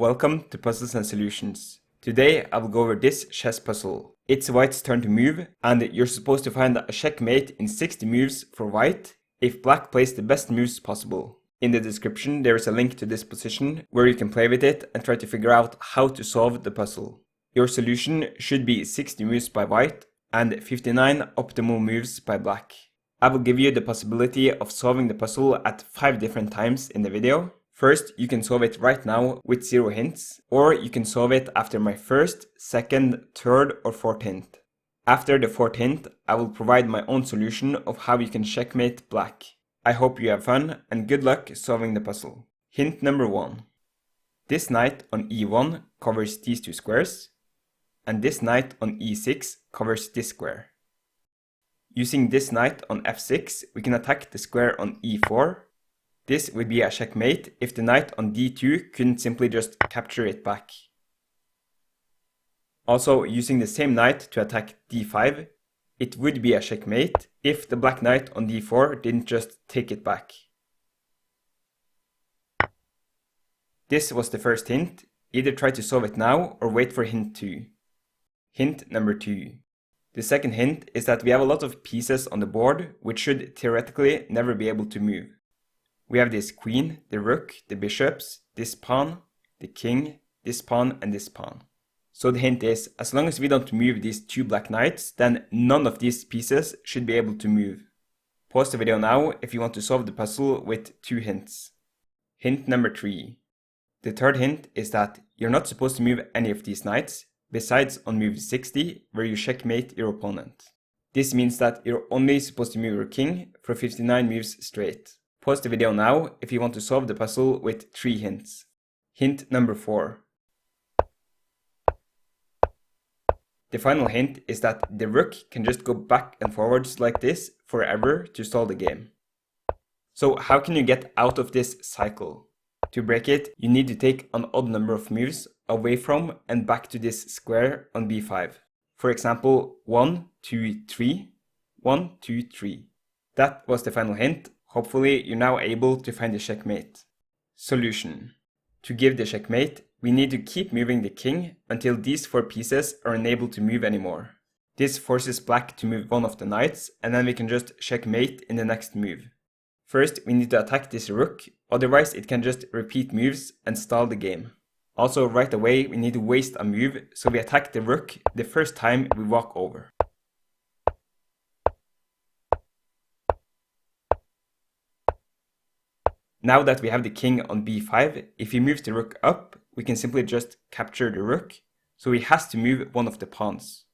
welcome to Puzzles and Solutions. Today I will go over this chess puzzle. It's white's turn to move, and you're supposed to find a checkmate in 60 moves for white if black plays the best moves possible. In the description there is a link to this position where you can play with it and try to figure out how to solve the puzzle. Your solution should be 60 moves by white and 59 optimal moves by black. I will give you the possibility of solving the puzzle at 5 different times in the video. First, you can solve it right now with 0 hints, or you can solve it after my first, second, third or fourth hint. After the fourth hint, I will provide my own solution of how you can checkmate black. I hope you have fun and good luck solving the puzzle. Hint number 1. This knight on e1 covers these 2 squares, and this knight on e6 covers this square. Using this knight on f6, we can attack the square on e4. This would be a checkmate if the knight on d2 couldn't simply just capture it back. Also, using the same knight to attack d5, it would be a checkmate if the black knight on d4 didn't just take it back. This was the first hint. Either try to solve it now or wait for hint 2. Hint number 2. The second hint is that we have a lot of pieces on the board which should theoretically never be able to move. We have this queen, the rook, the bishops, this pawn, the king, this pawn and this pawn. So the hint is, as long as we don't move these 2 black knights, then none of these pieces should be able to move. Pause the video now if you want to solve the puzzle with 2 hints. Hint number 3. The third hint is that you're not supposed to move any of these knights, besides on move 60, where you checkmate your opponent. This means that you're only supposed to move your king for 59 moves straight. Pause the video now if you want to solve the puzzle with 3 hints. Hint number 4. The final hint is that the rook can just go back and forwards like this forever to stall the game. So how can you get out of this cycle? To break it, you need to take an odd number of moves away from and back to this square on b5. For example, 1, 2, 3, 1, 2, 3. That was the final hint. Hopefully you're now able to find the checkmate. Solution. To give the checkmate, we need to keep moving the king until these 4 pieces are unable to move anymore. This forces black to move one of the knights, and then we can just checkmate in the next move. First, we need to attack this rook, otherwise it can just repeat moves and stall the game. Also, right away we need to waste a move, so we attack the rook the first time we walk over. Now that we have the king on b5, if he moves the rook up, we can simply just capture the rook, so he has to move one of the pawns.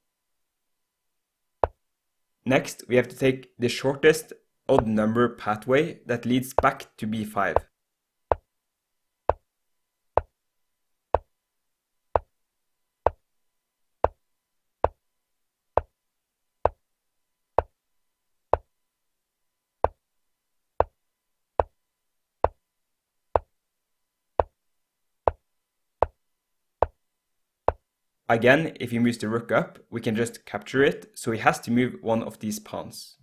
Next, we have to take the shortest odd number pathway that leads back to b5. Again, if he moves the rook up, we can just capture it, so he has to move one of these pawns.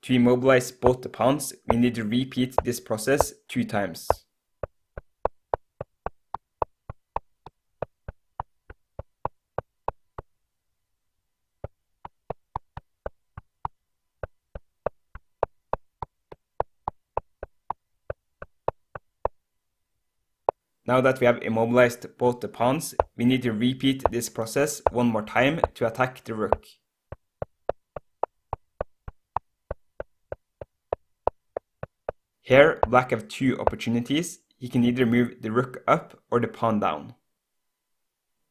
To immobilize both the pawns, we need to repeat this process 2 times. Now that we have immobilized both the pawns, we need to repeat this process 1 more time to attack the rook. Here, black have 2 opportunities. He can either move the rook up or the pawn down.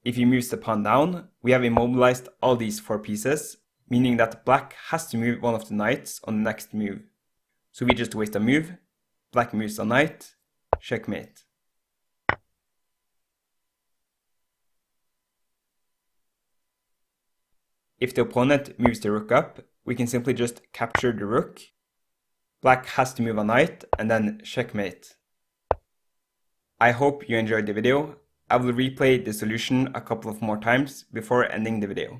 If he moves the pawn down, we have immobilized all these 4 pieces, meaning that black has to move one of the knights on the next move. So we just waste a move, black moves a knight, checkmate. If the opponent moves the rook up, we can simply just capture the rook. Black has to move a knight and then checkmate. I hope you enjoyed the video. I will replay the solution a couple of more times before ending the video.